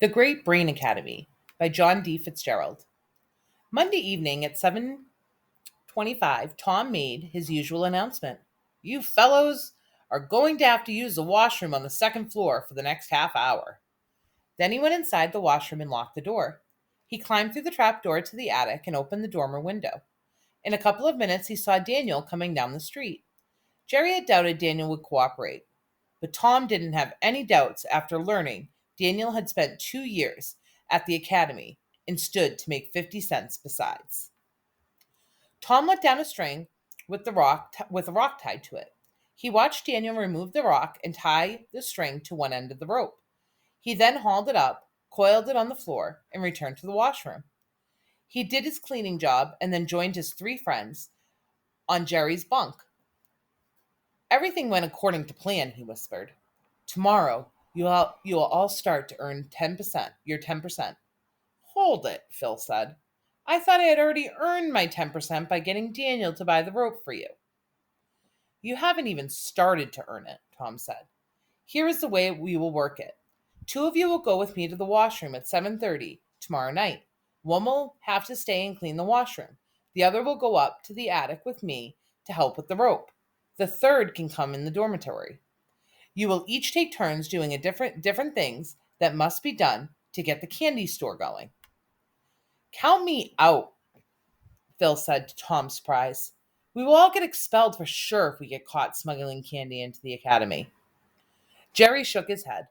The Great Brain Academy by John D. Fitzgerald. Monday evening at 7:25, Tom made his usual announcement. You fellows are going to have to use the washroom on the second floor for the next half hour. Then he went inside the washroom and locked the door. He climbed through the trap door to the attic and opened the dormer window. In a couple of minutes, he saw Daniel coming down the street. Jerry had doubted Daniel would cooperate, but Tom didn't have any doubts after learning Daniel had spent 2 years at the academy and stood to make 50 cents besides. Tom let down a string with a rock tied to it. He watched Daniel remove the rock and tie the string to one end of the rope. He then hauled it up, coiled it on the floor, and returned to the washroom. He did his cleaning job and then joined his three friends on Jerry's bunk. Everything went according to plan, he whispered. Tomorrow, you will all start to earn 10%, your 10%. Hold it, Phil said. I thought I had already earned my 10% by getting Daniel to buy the rope for you. You haven't even started to earn it, Tom said. Here is the way we will work it. Two of you will go with me to the washroom at 7:30 tomorrow night. One will have to stay and clean the washroom. The other will go up to the attic with me to help with the rope. The third can come in the dormitory. You will each take turns doing different things that must be done to get the candy store going. Count me out, Phil said to Tom's surprise. We will all get expelled for sure if we get caught smuggling candy into the academy. Jerry shook his head.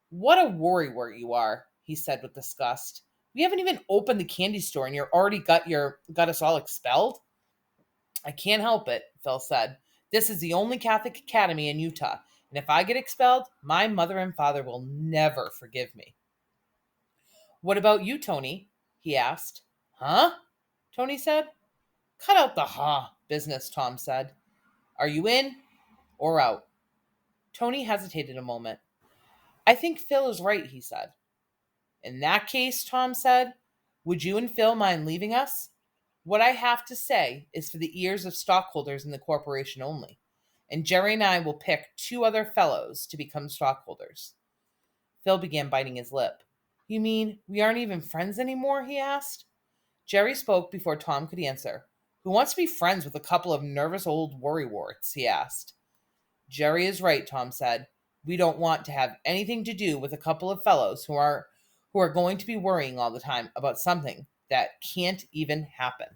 What a worrywart you are, he said with disgust. We haven't even opened the candy store and you're already got us all expelled? I can't help it, Phil said. This is the only Catholic academy in Utah, and if I get expelled, my mother and father will never forgive me. What about you, Tony? He asked. Huh? Tony said. Cut out the business, Tom said. Are you in or out? Tony hesitated a moment. I think Phil is right, he said. In that case, Tom said, would you and Phil mind leaving us? What I have to say is for the ears of stockholders in the corporation only, and Jerry and I will pick two other fellows to become stockholders. Phil began biting his lip. You mean we aren't even friends anymore? He asked. Jerry spoke before Tom could answer. Who wants to be friends with a couple of nervous old worrywarts? He asked. Jerry is right, Tom said. We don't want to have anything to do with a couple of fellows who are going to be worrying all the time about something that can't even happen.